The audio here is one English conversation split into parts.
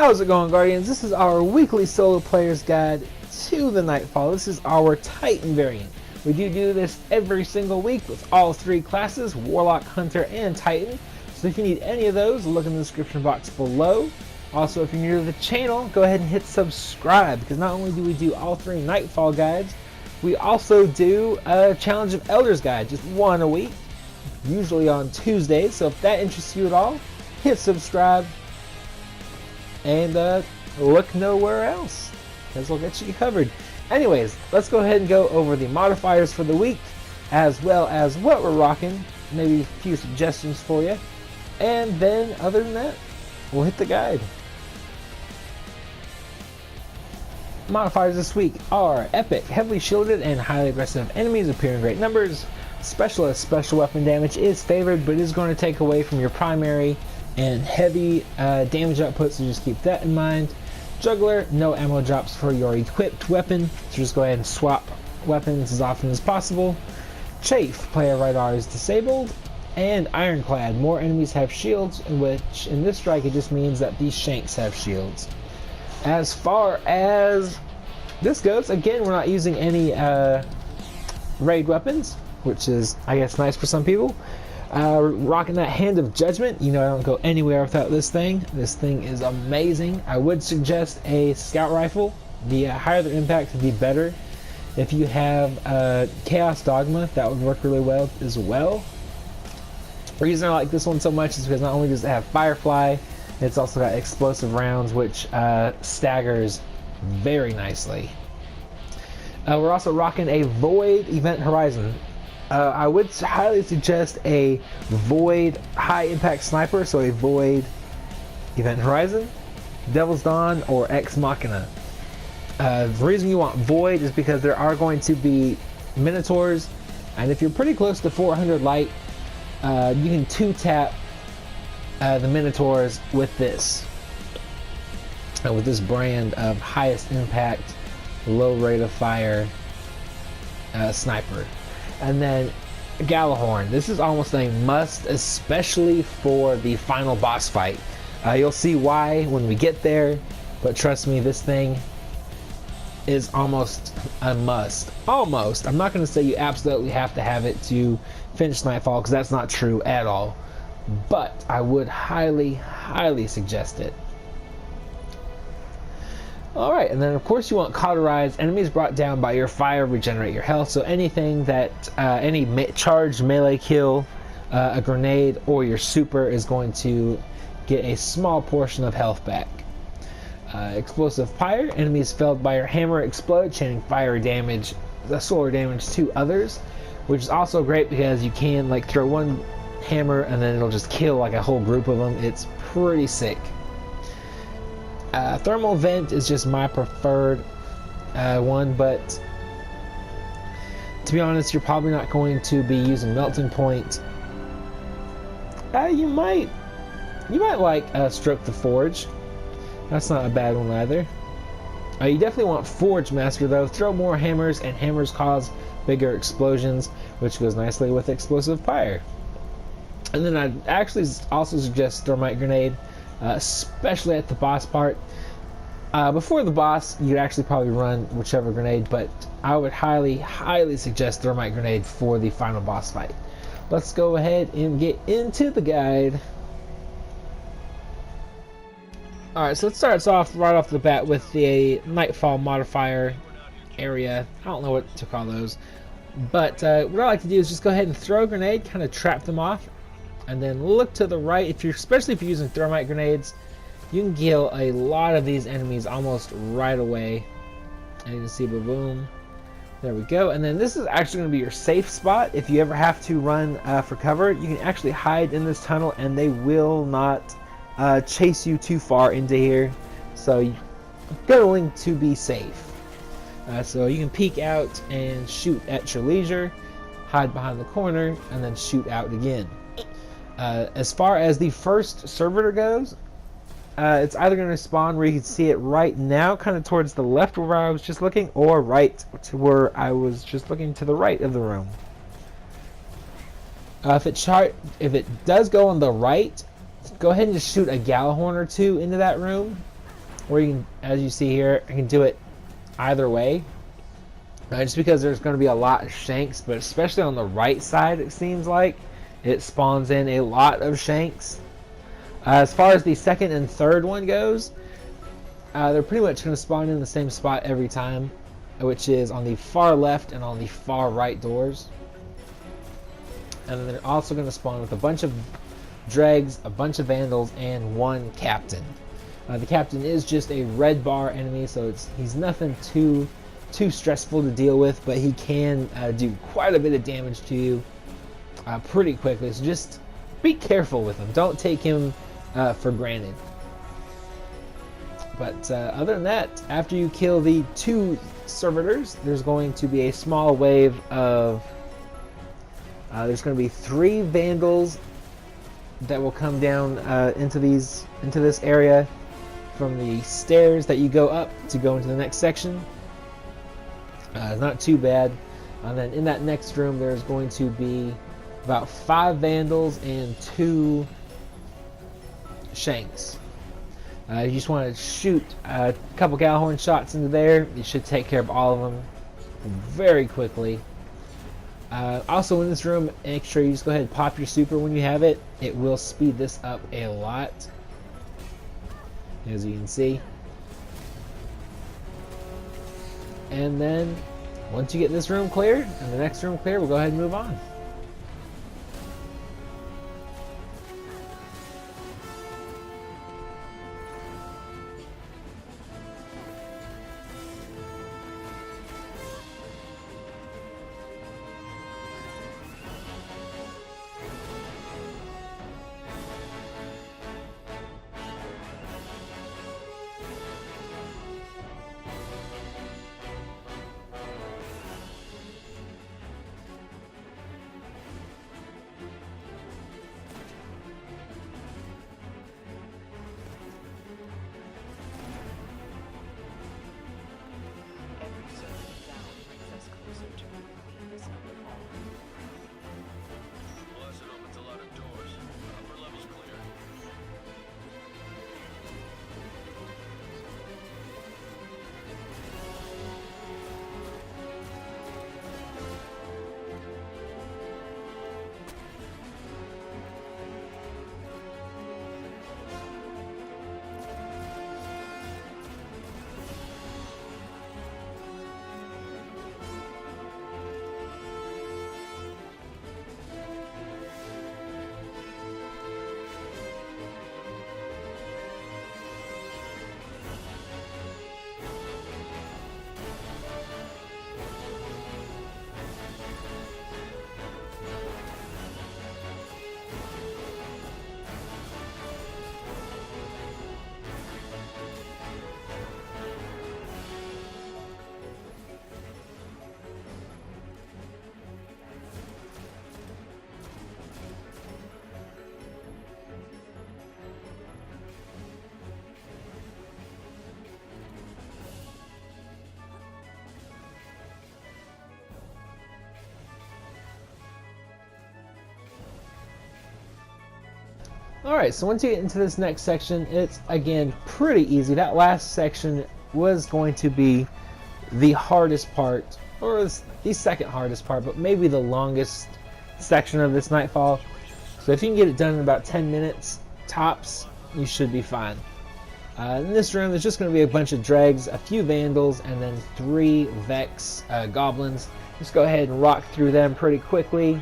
How's it going, Guardians? This is our weekly solo player's guide to the Nightfall. This is our Titan variant. We do this every single week with all three classes, Warlock, Hunter, and Titan. So if you need any of those, look in the description box below. Also, if you're new to the channel, go ahead and hit subscribe, because not only do we do all three Nightfall guides, we also do a Challenge of Elders guide, just one a week, usually on Tuesdays. So if that interests you at all, hit subscribe and look nowhere else, because we'll get you covered. Anyways, let's go ahead and go over the modifiers for the week, as well as what we're rocking, maybe a few suggestions for you, and then other than that, we'll hit the guide. Modifiers this week are epic, heavily shielded, and highly aggressive enemies appear in great numbers. Specialist special weapon damage is favored, but is going to take away from your primary and heavy damage output, so just keep that in mind. Juggler, no ammo drops for your equipped weapon, so just go ahead and swap weapons as often as possible. Chaff, player radar is disabled. And Ironclad, more enemies have shields, which in this strike it just means that these shanks have shields. As far as this goes, again, we're not using any raid weapons, which is, I guess, nice for some people. Rocking that Hand of Judgment. You know I don't go anywhere without this thing. This thing is amazing. I would suggest a scout rifle. The higher the impact, the better. If you have Chaos Dogma, that would work really well as well. The reason I like this one so much is because not only does it have Firefly, it's also got explosive rounds, which staggers very nicely. We're also rocking a Void Event Horizon. I would highly suggest a Void High Impact Sniper, so a Void Event Horizon, Devil's Dawn, or Ex Machina. The reason you want Void is because there are going to be Minotaurs, and if you're pretty close to 400 light, you can 2-tap the Minotaurs with this. With this brand of highest impact, low rate of fire sniper. And then Galahorn. This is almost a must, especially for the final boss fight. You'll see why when we get there, but trust me, this thing is almost a must. Almost. I'm not going to say you absolutely have to have it to finish Nightfall, because that's not true at all. But I would highly, highly suggest it. Alright, and then of course you want Cauterize. Enemies brought down by your fire regenerate your health. So anything that, any charged melee kill, a grenade, or your super is going to get a small portion of health back. Explosive Fire. Enemies felled by your hammer explode, chaining fire damage, solar damage to others. Which is also great because you can like throw one hammer and then it'll just kill like a whole group of them. It's pretty sick. Thermal Vent is just my preferred one, but to be honest, you're probably not going to be using Melting Point. You might like Stroke the Forge. That's not a bad one either. You definitely want Forge Master though. Throw more hammers, and hammers cause bigger explosions, which goes nicely with Explosive Fire. And then I'd actually also suggest Thermite Grenade, especially at the boss part. Before the boss, you'd actually probably run whichever grenade, but I would highly, highly suggest Thermite Grenade for the final boss fight. Let's go ahead and get into the guide. Alright, so let's start us off right off the bat with the Nightfall modifier area. I don't know what to call those. But what I like to do is just go ahead and throw a grenade, kind of trap them off, and then look to the right. Especially if you're using thermite grenades, you can kill a lot of these enemies almost right away. And you can see, boom, there we go. And then this is actually going to be your safe spot. If you ever have to run for cover, you can actually hide in this tunnel, and they will not chase you too far into here. So you're going to be safe. So you can peek out and shoot at your leisure, hide behind the corner, and then shoot out again. As far as the first servitor goes, it's either going to spawn where you can see it right now, kind of towards the left where I was just looking, or right to where I was just looking to the right of the room. If it does go on the right, go ahead and just shoot a Galahorn or two into that room, or you can, as you see here, I can do it either way. Just because there's going to be a lot of shanks, but especially on the right side, it seems like it spawns in a lot of shanks. As far as the second and third one goes, they're pretty much going to spawn in the same spot every time, which is on the far left and on the far right doors. And then they're also going to spawn with a bunch of dregs, a bunch of vandals, and one captain. The captain is just a red bar enemy, so he's nothing too stressful to deal with, but he can do quite a bit of damage to you pretty quickly. So just be careful with him. Don't take him for granted. But other than that, after you kill the 2 servitors, there's going to be a small wave of there's going to be 3 vandals that will come down into this area from the stairs that you go up to go into the next section. It's not too bad. And then in that next room, there's going to be about 5 vandals and 2 shanks. You just want to shoot a couple Gallhorn shots into there. You should take care of all of them very quickly. Also in this room, make sure you just go ahead and pop your super when you have it. It will speed this up a lot, as you can see. And then once you get this room cleared and the next room cleared, we'll go ahead and move on. Alright, so once you get into this next section, it's again pretty easy. That last section was going to be the hardest part, or the second hardest part, but maybe the longest section of this Nightfall. So if you can get it done in about 10 minutes tops, you should be fine. In this room, there's just going to be a bunch of dregs, a few vandals, and then 3 Vex goblins. Just go ahead and rock through them pretty quickly.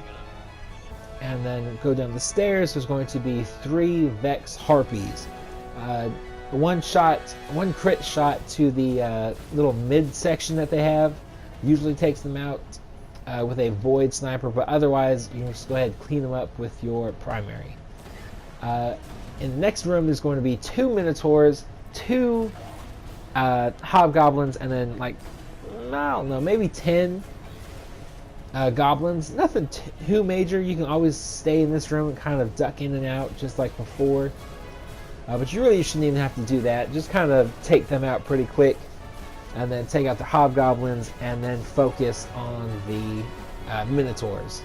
And then go down the stairs. There's going to be 3 Vex harpies. One crit shot to the little mid section that they have usually takes them out with a void sniper, but otherwise you can just go ahead and clean them up with your primary. In the next room, there's going to be 2 minotaurs, 2 hobgoblins, and then like, I don't know, maybe 10 goblins. Nothing too major. You can always stay in this room and kind of duck in and out just like before. But you really shouldn't even have to do that. Just kind of take them out pretty quick, and then take out the hobgoblins, and then focus on the minotaurs.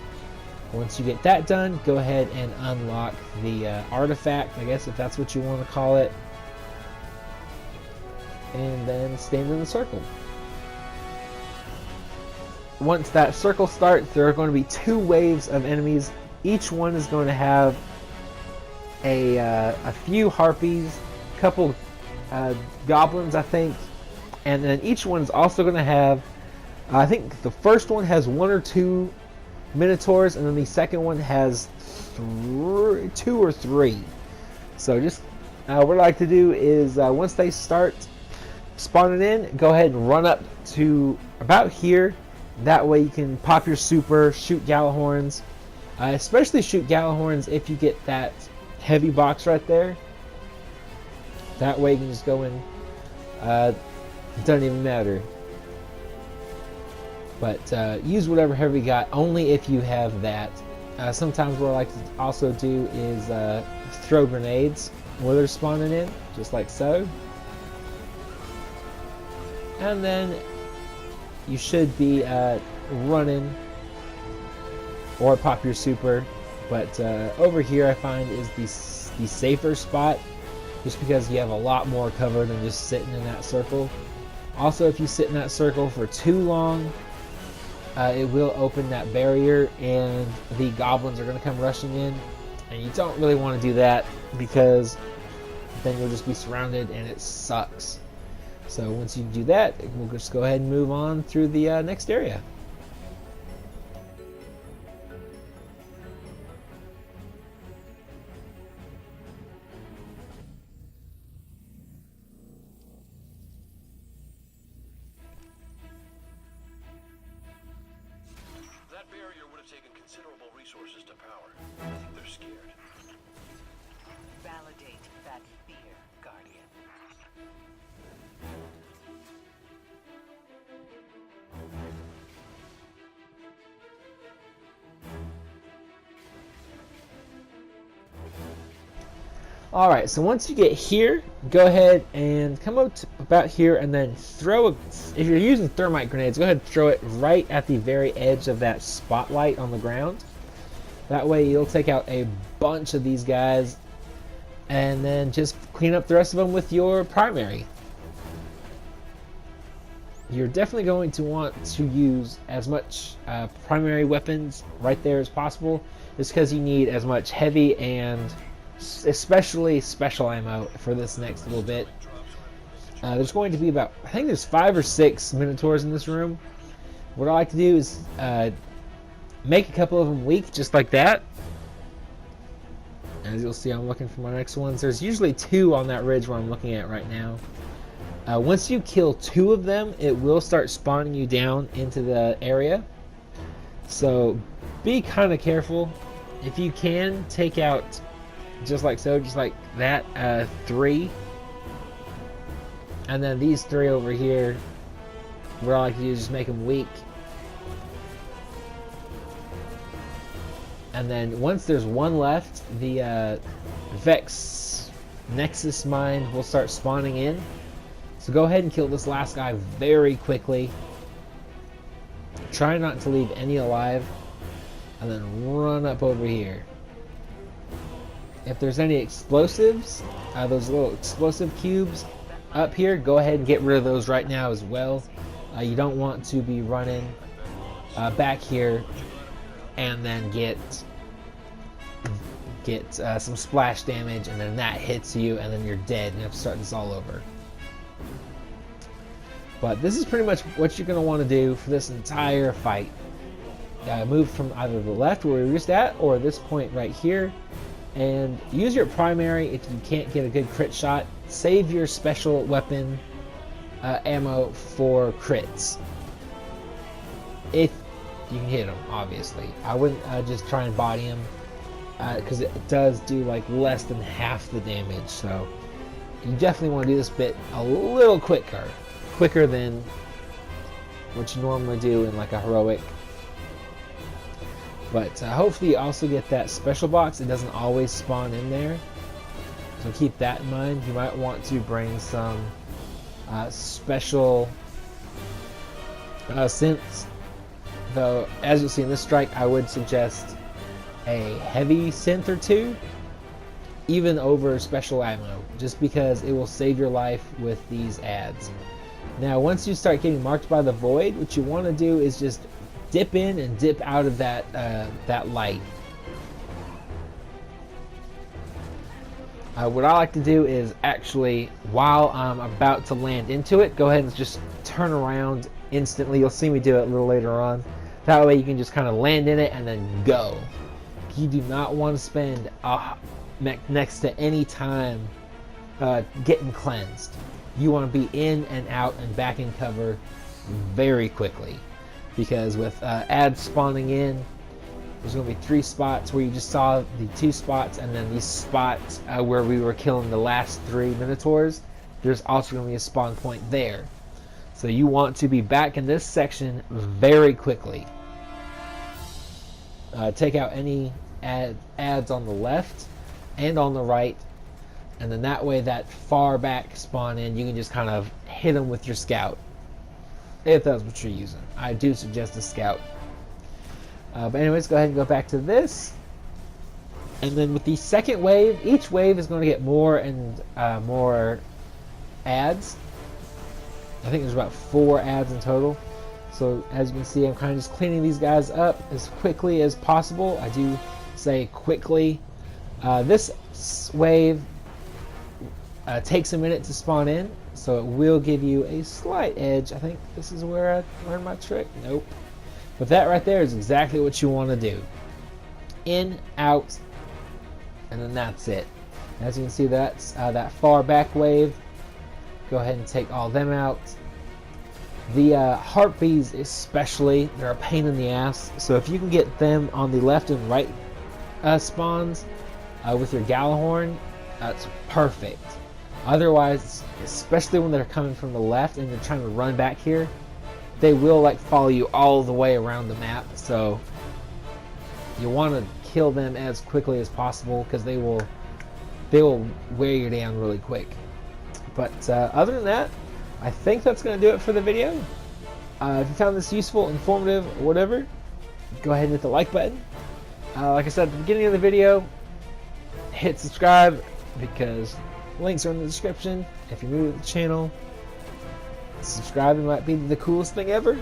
Once you get that done, go ahead and unlock the artifact, I guess, if that's what you want to call it. and then stand in the circle. Once that circle starts, there are going to be 2 waves of enemies. Each one is going to have a few harpies, a couple goblins, I think, and then each one is also going to have, I think the first one has 1 or 2 minotaurs, and then the second one has 2 or 3. So just what I like to do is once they start spawning in, go ahead and run up to about here. That way you can pop your super, shoot Gallahorns, especially shoot Gallahorns if you get that heavy box right there. That way you can just go in. It doesn't even matter. But use whatever heavy you got, only if you have that. Sometimes what I like to also do is throw grenades where they're spawning in, just like so. And then you should be running or pop your super. But over here I find is the safer spot, just because you have a lot more cover than just sitting in that circle. Also, if you sit in that circle for too long, it will open that barrier and the goblins are going to come rushing in, and you don't really want to do that because then you'll just be surrounded and it sucks. So once you do that, we'll just go ahead and move on through the next area. That barrier would have taken considerable resources to power. I think they're scared. Validate that fear, Guardian. Alright, so once you get here, go ahead and come up to about here and then throw if you're using thermite grenades, go ahead and throw it right at the very edge of that spotlight on the ground. That way you'll take out a bunch of these guys and then just clean up the rest of them with your primary. You're definitely going to want to use as much primary weapons right there as possible, just because you need as much heavy and especially special ammo for this next little bit. There's going to be about, I think there's 5 or 6 minotaurs in this room. What I like to do is make a couple of them weak, just like that. As you'll see, I'm looking for my next ones. There's usually 2 on that ridge where I'm looking at right now. Once you kill 2 of them, it will start spawning you down into the area. So be kind of careful. If you can, take out just like so, just like that, 3. And then these 3 over here, what I like to do is just make them weak. And then once there's 1 left, the Vex Nexus Mind will start spawning in. So go ahead and kill this last guy very quickly. Try not to leave any alive. And then run up over here. If there's any explosives, those little explosive cubes up here, go ahead and get rid of those right now as well. You don't want to be running back here and then get some splash damage, and then that hits you and then you're dead and you have to start this all over. But this is pretty much what you're going to want to do for this entire fight. Move from either the left where we were just at or this point right here, and use your primary if you can't get a good crit shot. Save your special weapon ammo for crits if you can hit them, obviously. I wouldn't just try and body him because it does do like less than half the damage, so you definitely want to do this bit a little quicker than what you normally do in like a heroic. But hopefully you also get that special box. It doesn't always spawn in there, so keep that in mind. You might want to bring some special synths, though as you'll see in this strike, I would suggest a heavy synth or 2. even over special ammo, just because it will save your life with these ads. Now, once you start getting marked by the void, what you want to do is just dip in and dip out of that light. What I like to do is actually, while I'm about to land into it, go ahead and just turn around instantly. You'll see me do it a little later on. That way you can just kind of land in it and then go. You do not want to spend next to any time getting cleansed. You want to be in and out and back in cover very quickly, because with ads spawning in, there's going to be 3 spots where you just saw the 2 spots, and then these spots where we were killing the last 3 Minotaurs, there's also going to be a spawn point there. So you want to be back in this section very quickly. Take out any ads on the left and on the right, and then that way that far back spawn in, you can just kind of hit them with your scout, if that's what you're using. I do suggest a scout. But anyways, go ahead and go back to this. And then with the second wave, each wave is going to get more and more ads. I think there's about 4 ads in total. So as you can see, I'm kind of just cleaning these guys up as quickly as possible. I do say quickly. This wave takes a minute to spawn in, so it will give you a slight edge. I think this is where I learned my trick. Nope. But that right there is exactly what you want to do. In, out, and then that's it. As you can see, that's that far back wave. Go ahead and take all them out. The harpies especially, they're a pain in the ass. So if you can get them on the left and right spawns with your Galahorn, that's perfect. Otherwise, especially when they're coming from the left and you're trying to run back here, they will like follow you all the way around the map. So you want to kill them as quickly as possible, because they will wear you down really quick. But other than that, I think that's going to do it for the video. If you found this useful, informative, or whatever, go ahead and hit the like button. Like I said at the beginning of the video, hit subscribe, because links are in the description. If you're new to the channel, subscribing might be the coolest thing ever.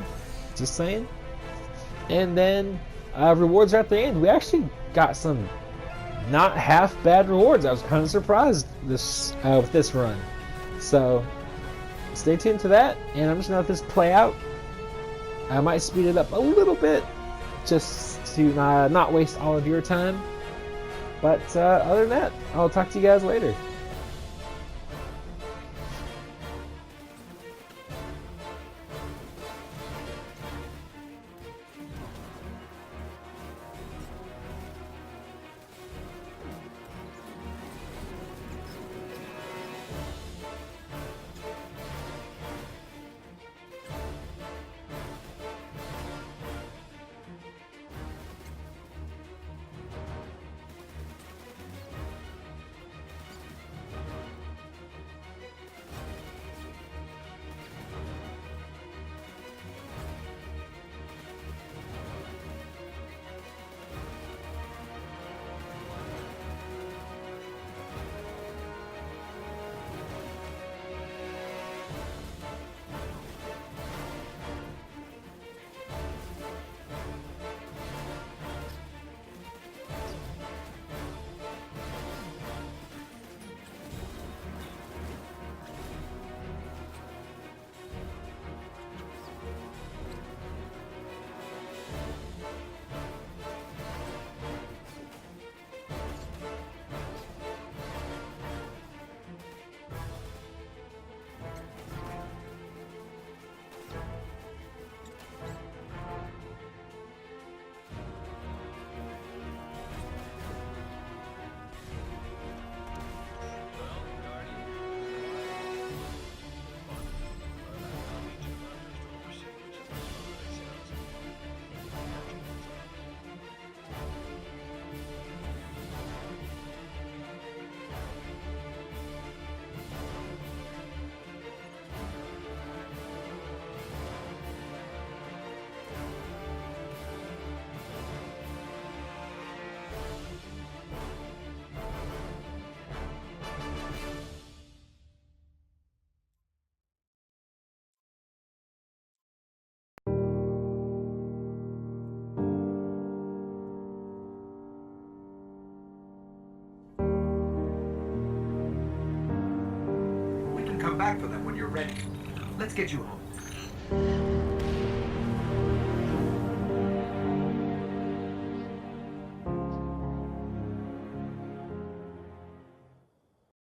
Just saying. And then rewards are at the end. We actually got some not half bad rewards. I was kind of surprised with this run. So stay tuned to that, and I'm just gonna let this play out. I might speed it up a little bit just to not waste all of your time. But other than that, I'll talk to you guys later. back for them when you're ready. Let's get you home.